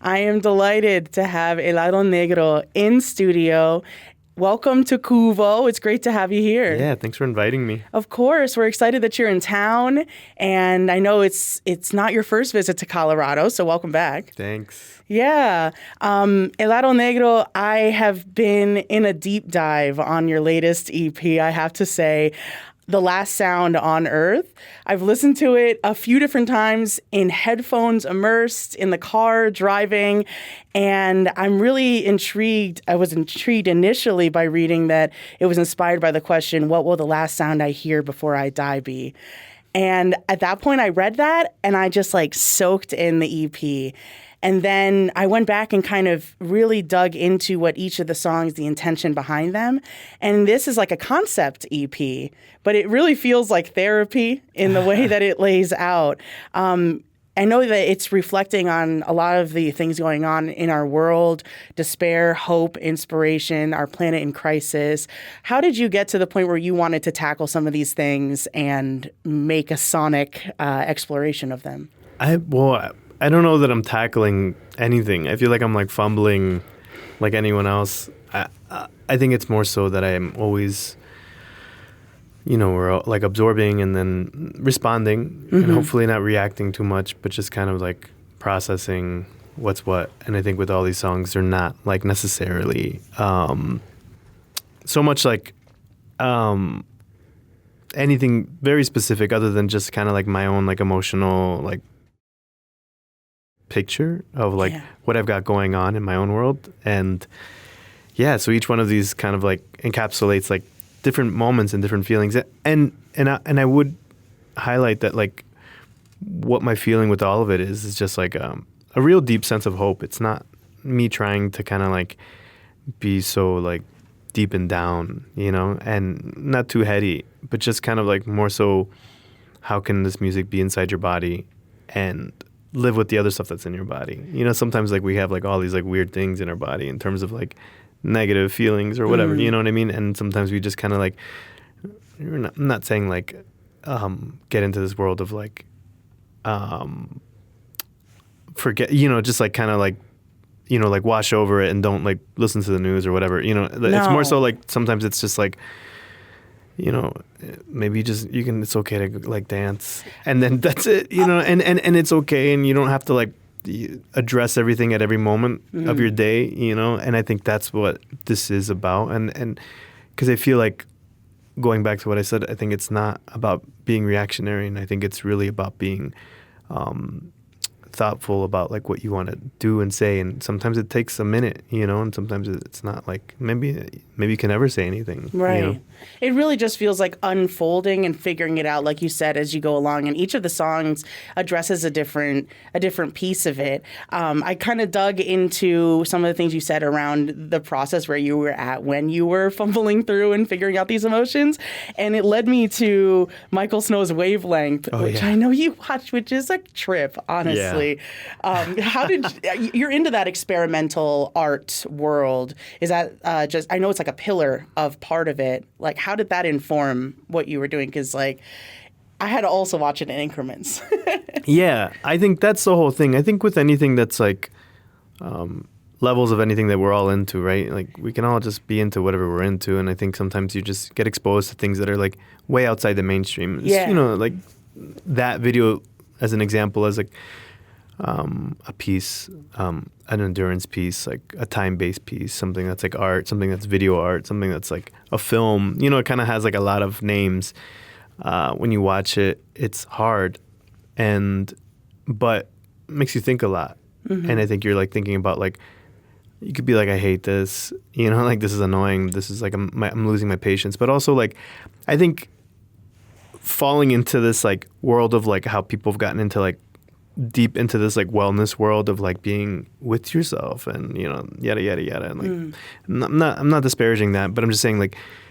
I am delighted to have Helado Negro in studio. Welcome to KUVO. It's great to have you here. Yeah, thanks for inviting me. Of course. We're excited that you're in town, and I know it's not your first visit to Colorado, so welcome back. Thanks. Yeah. Helado Negro, I have been in a deep dive on your latest EP, I have to say. The Last Sound on Earth. I've listened to it a few different times in headphones, immersed in the car, driving, and I'm really intrigued. I was intrigued initially by reading that it was inspired by the question, what will the last sound I hear before I die be? And at that point, I read that, and I just soaked in the EP. And then I went back and kind of really dug into what each of the songs, the intention behind them. And this is like a concept EP, but it really feels like therapy in the way that it lays out. I know that it's reflecting on a lot of the things going on in our world, despair, hope, inspiration, our planet in crisis. How did you get to the point where you wanted to tackle some of these things and make a sonic exploration of them? I don't know that I'm tackling anything. I feel like I'm fumbling like anyone else. I think it's more so that I am always, we're absorbing and then responding and hopefully not reacting too much, but just kind of processing what's what. And I think with all these songs, they're not necessarily so much anything very specific other than just kind of my own emotional picture of what I've got going on in my own world. And so each one of these kind of encapsulates different moments and different feelings. And I would highlight that what my feeling with all of it is just a real deep sense of hope. It's not me trying to kind of be so deep and down, and not too heady, but just kind of more so how can this music be inside your body and live with the other stuff that's in your body. Sometimes we have all these weird things in our body in terms of negative feelings or whatever, you know what I mean? And sometimes we just kind of I'm not saying get into this world of forget, just kind of wash over it and don't listen to the news or whatever, No. It's more so sometimes it's just maybe it's okay to dance and then that's it, and it's okay and you don't have to address everything at every moment of your day, and I think that's what this is about. And because I feel going back to what I said, I think it's not about being reactionary, and I think it's really about being thoughtful about what you want to do and say. And sometimes it takes a minute, and sometimes it's not maybe you can never say anything. Right. It really just feels like unfolding and figuring it out, like you said, as you go along. And each of the songs addresses a different piece of it. I kind of dug into some of the things you said around the process where you were at when you were fumbling through and figuring out these emotions. And it led me to Michael Snow's Wavelength, which I know you watched, which is a trip, honestly. Yeah. How did you're into that experimental art world? Is that just, I know it's a pillar of part of it. How did that inform what you were doing? Because I had to also watch it in increments. Yeah, I think that's the whole thing. I think with anything that's levels of anything that we're all into, right? We can all just be into whatever we're into, and I think sometimes you just get exposed to things that are way outside the mainstream. Yeah. That video as an example, as a piece, an endurance piece, a time-based piece, something that's art, something that's video art, something that's a film. It kind of has a lot of names. When you watch it, it's hard, but makes you think a lot. Mm-hmm. And I think you're thinking about you could be I hate this, this is annoying. This is I'm losing my patience. But also I think falling into this world of how people have gotten into deep into this wellness world of being with yourself and yada yada yada, and I'm not disparaging that, but I'm just saying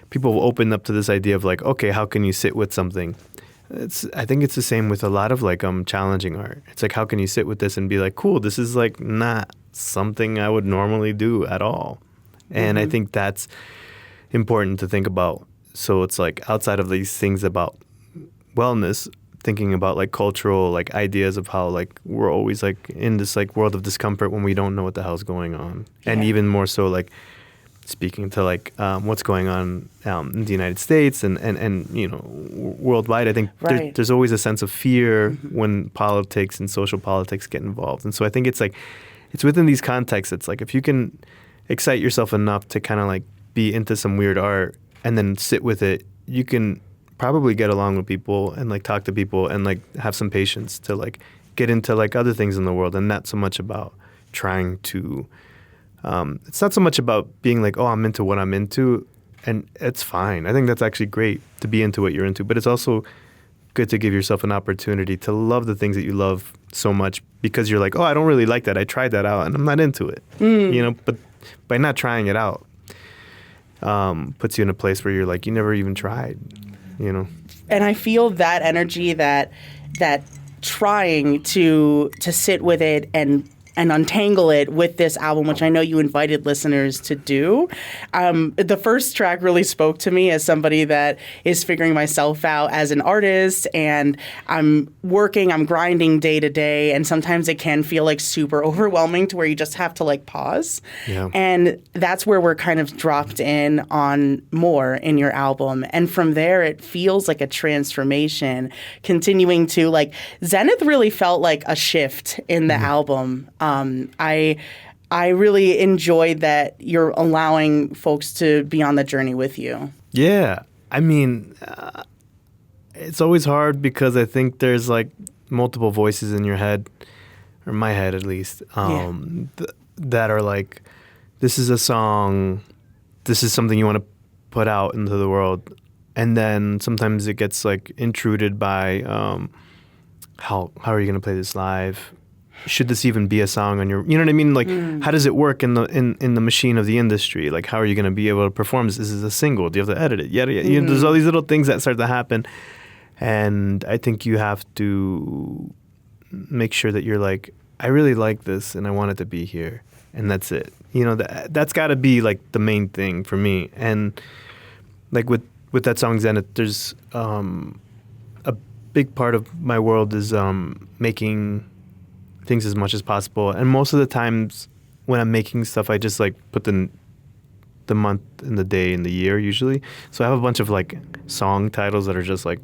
people have opened up to this idea of okay, how can you sit with something? I think it's the same with a lot of challenging art. It's how can you sit with this and be cool, this is not something I would normally do at all. And I think that's important to think about. So it's outside of these things about wellness, thinking about like cultural like ideas of how like we're always like in this like world of discomfort when we don't know what the hell's going on, and even more so like speaking to like what's going on in the United States and you know worldwide. I think there's always a sense of fear when politics and social politics get involved, and so I think it's like it's within these contexts. It's like if you can excite yourself enough to kind of like be into some weird art and then sit with it, you can probably get along with people and like talk to people and like have some patience to like get into like other things in the world, and not so much about trying to it's not so much about being like, oh, I'm into what I'm into, and it's fine. I think that's actually great to be into what you're into, but it's also good to give yourself an opportunity to love the things that you love so much, because you're like, oh, I don't really like that. I tried that out and I'm not into it. You know, but by not trying it out puts you in a place where you're like, you never even tried. You know, and I feel that energy, that trying to sit with it and untangle it with this album, which I know you invited listeners to do. The first track really spoke to me as somebody that is figuring myself out as an artist, and I'm grinding day to day, and sometimes it can feel like super overwhelming to where you just have to like pause. Yeah. And that's where we're kind of dropped in on more in your album. And from there, it feels like a transformation, continuing to like Zenith really felt like a shift in the album. I really enjoyed that you're allowing folks to be on the journey with you. Yeah. I mean, it's always hard because I think there's like multiple voices in your head, or my head at least, that are like, this is a song, this is something you want to put out into the world. And then sometimes it gets like intruded by how are you going to play this live? Should this even be a song on your, you know what I mean? Like, how does it work in the machine of the industry? Like, how are you going to be able to perform this? This is a single. Do you have to edit it? You know, there's all these little things that start to happen. And I think you have to make sure that you're like, I really like this and I want it to be here. And that's it. You know, that's got to be like the main thing for me. And like with that song Zenith, there's a big part of my world is making things as much as possible, and most of the times when I'm making stuff, I just like put the month and the day and the year usually. So I have a bunch of like song titles that are just like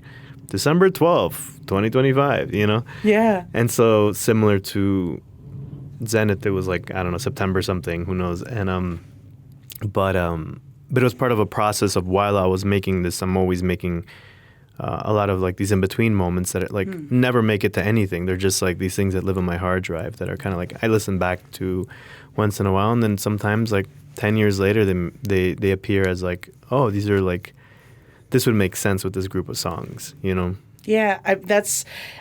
December 12th, 2025, you know? Yeah. And so similar to Zenith, it was like, I don't know, September something, who knows? And but it was part of a process of, while I was making this, I'm always making a lot of like these in-between moments that like never make it to anything. They're just like these things that live on my hard drive that are kind of like I listen back to once in a while, and then sometimes like 10 years later they appear as like, oh, these are like, this would make sense with this group of songs, you know? Yeah,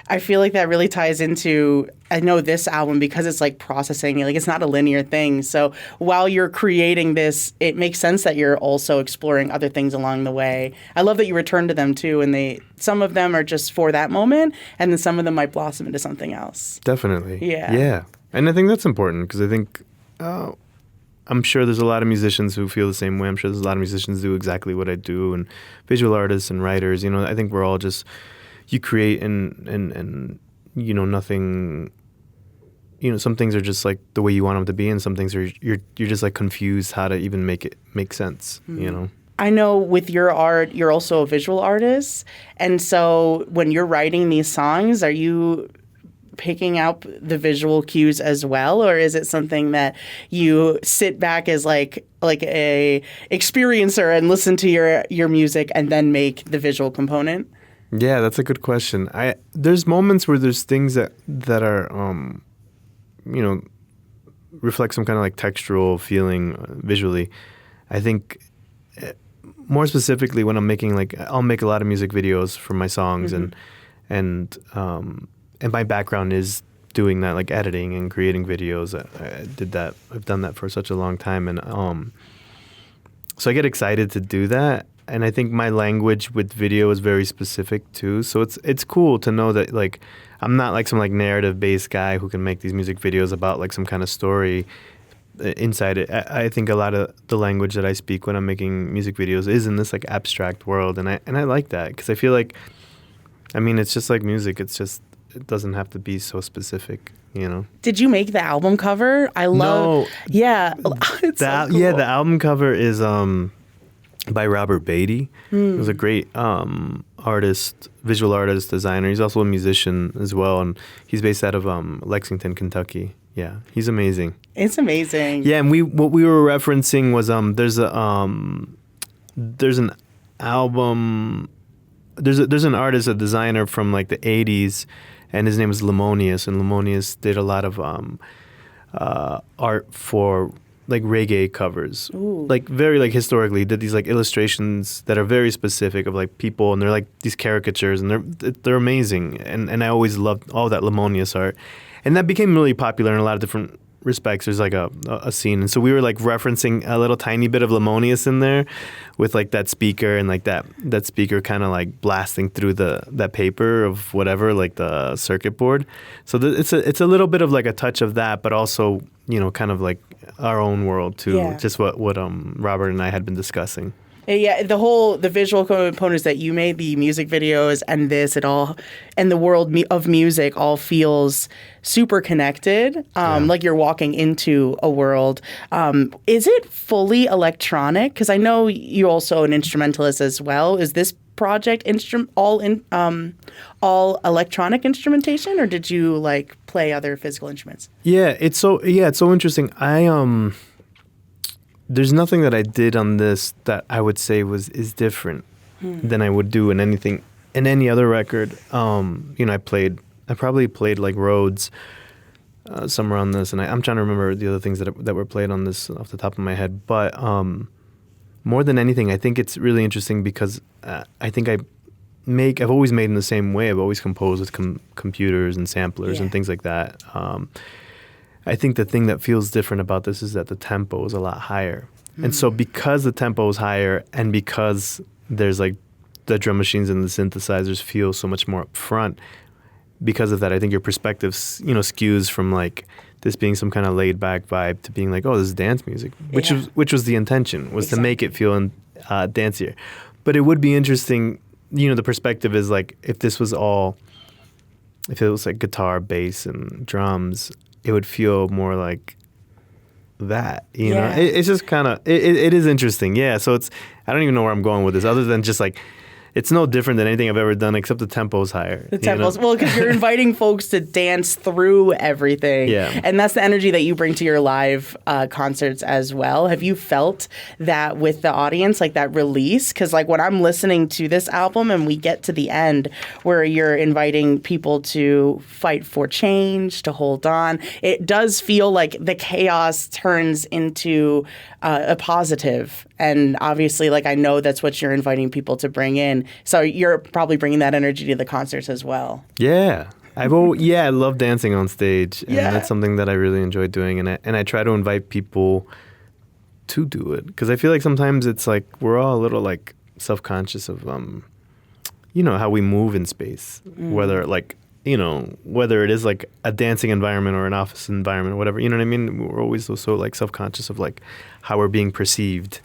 I feel like that really ties into, I know this album, because it's like processing, like it's not a linear thing. So while you're creating this, it makes sense that you're also exploring other things along the way. I love that you return to them too, and some of them are just for that moment, and then some of them might blossom into something else. Definitely. Yeah. Yeah. And I think that's important, because I think I'm sure there's a lot of musicians who feel the same way. I'm sure there's a lot of musicians who do exactly what I do, and visual artists and writers. You know, I think we're all just, you create and you know, nothing, you know, some things are just like the way you want them to be, and some things are you're just like confused how to even make it make sense, you know? I know with your art, you're also a visual artist. And so when you're writing these songs, are you picking up the visual cues as well? Or is it something that you sit back as like a experiencer and listen to your music and then make the visual component? Yeah, that's a good question. There's moments where there's things that are, you know, reflect some kind of like textural feeling visually. I think more specifically when I'm making like, I'll make a lot of music videos for my songs, and my background is doing that, like editing and creating videos. I've done that for such a long time, and so I get excited to do that. And I think my language with video is very specific too. So it's cool to know that like I'm not like some like narrative based guy who can make these music videos about like some kind of story inside it. I think a lot of the language that I speak when I'm making music videos is in this like abstract world, and I like that, because I feel like I mean, it's just like music. It doesn't have to be so specific, you know? Did you make the album cover? I love. No. Yeah. It's so cool. Yeah, the album cover is by Robert Beatty. He was a great artist, visual artist, designer. He's also a musician as well, and he's based out of Lexington, Kentucky. Yeah, he's amazing. It's amazing. Yeah, and what we were referencing was there's an album. There's an artist, a designer from like the 80s, and his name is Lemonius, and Lemonius did a lot of art for like reggae covers. Ooh. Like very like historically, did these like illustrations that are very specific of like people, and they're like these caricatures, and they're amazing, and I always loved all that Lemonius art, and that became really popular in a lot of different respects. There's like a scene, and so we were like referencing a little tiny bit of Lemonius in there with like that speaker, and like that speaker kind of like blasting through that paper of whatever, like the circuit board. So it's a little bit of like a touch of that, but also, you know, kind of like our own world too. Yeah. Just what Robert and I had been discussing. Yeah, the visual components that you made, the music videos, and and the world of music all feels super connected. Like you're walking into a world. Is it fully electronic? Because I know you're also an instrumentalist as well. Is this project all electronic instrumentation, or did you like play other physical instruments? Yeah, it's so interesting. There's nothing that I did on this that I would say is different than I would do in any other record. You know, I probably played like Rhodes somewhere on this, and I'm trying to remember the other things that were played on this off the top of my head. But more than anything, I think it's really interesting because I think I've always made in the same way. I've always composed with computers and samplers and things like that. I think the thing that feels different about this is that the tempo is a lot higher. And so because the tempo is higher, and because there's like the drum machines and the synthesizers feel so much more up front, because of that, I think your perspective, you know, skews from like this being some kind of laid back vibe to being like, oh, this is dance music, which was the intention, was to make it feel dancier. But it would be interesting, you know, the perspective is like if it was like guitar, bass, and drums, it would feel more like that, you know? It's just kind of, it is interesting. Yeah. So I don't even know where I'm going with this other than just like, it's no different than anything I've ever done except the tempo's higher. The tempo's, well, because you're inviting folks to dance through everything. Yeah. And that's the energy that you bring to your live concerts as well. Have you felt that with the audience, like that release? Because like when I'm listening to this album and we get to the end where you're inviting people to fight for change, to hold on, it does feel like the chaos turns into a positive. And obviously, like I know that's what you're inviting people to bring in. So you're probably bringing that energy to the concerts as well. Yeah. I love dancing on stage, and that's something that I really enjoy doing, and I try to invite people to do it, because I feel like sometimes it's like we're all a little like self-conscious of you know, how we move in space, whether like, you know, whether it is like a dancing environment or an office environment or whatever, you know what I mean? We're always so like self-conscious of like how we're being perceived.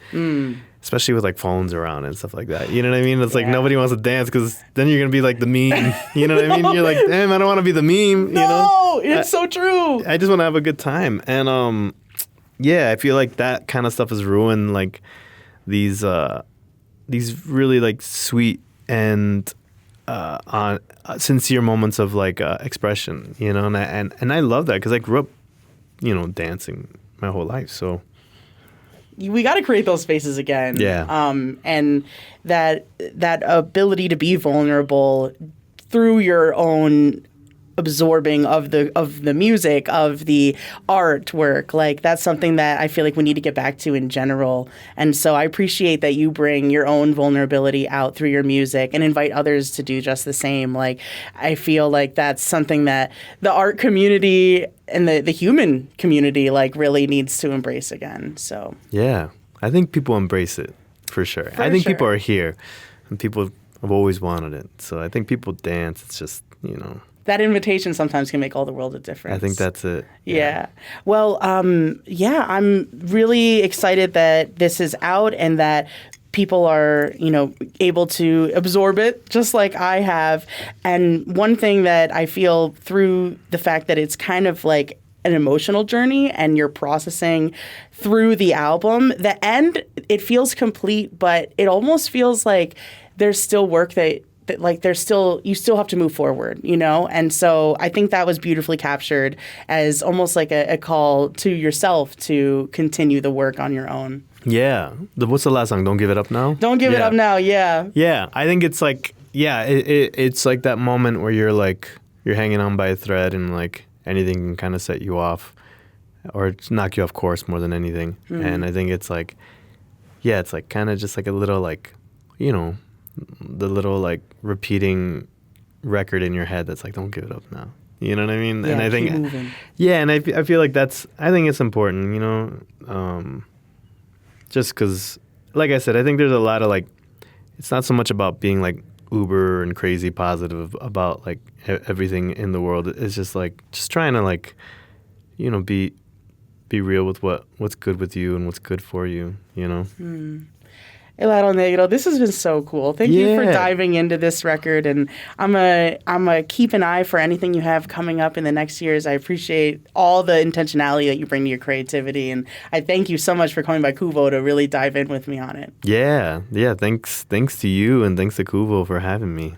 Especially with like phones around and stuff like that. You know what I mean? It's like nobody wants to dance because then you're going to be like the meme. You know what I mean? You're like, damn, I don't want to be the meme. No, you know? It's so true. I just want to have a good time. And I feel like that kind of stuff has ruined like these really like sweet and sincere moments of like expression, you know? And I love that because I grew up, you know, dancing my whole life. So we got to create those spaces again. Yeah. And that ability to be vulnerable through your own absorbing of the music, of the artwork, like that's something that I feel like we need to get back to in general. And so I appreciate that you bring your own vulnerability out through your music and invite others to do just the same. Like I feel like that's something that the art community and the human community like really needs to embrace again. So yeah, I think people embrace it for sure. I think people are here, and people have always wanted it. So I think people dance. It's just, you know, that invitation sometimes can make all the world a difference. I think that's it. Yeah. Well, I'm really excited that this is out and that people are, able to absorb it just like I have. And one thing that I feel through the fact that it's kind of like an emotional journey and you're processing through the album, the end, it feels complete, but it almost feels like there's still work that like you still have to move forward, And so I think that was beautifully captured as almost like a call to yourself to continue the work on your own. Yeah. What's the last song? Don't Give It Up Now? Don't Give It Up Now, yeah. Yeah. I think it's like, it's like that moment where you're like, you're hanging on by a thread and like anything can kind of set you off or knock you off course more than anything. And I think it's like, it's like kind of just like a little like, the little like repeating record in your head that's like, don't give it up now. You know what I mean? Yeah, and I think, keep moving. Yeah, and I feel like I think it's important, just because, like I said, I think there's a lot of like, it's not so much about being like uber and crazy positive about like everything in the world. It's just like, just trying to like, be real with what's good with you and what's good for you, Helado Negro, this has been so cool. Thank you for diving into this record, and I'm a keep an eye for anything you have coming up in the next years. I appreciate all the intentionality that you bring to your creativity, and I thank you so much for coming by KUVO to really dive in with me on it. Yeah. Thanks to you, and thanks to KUVO for having me.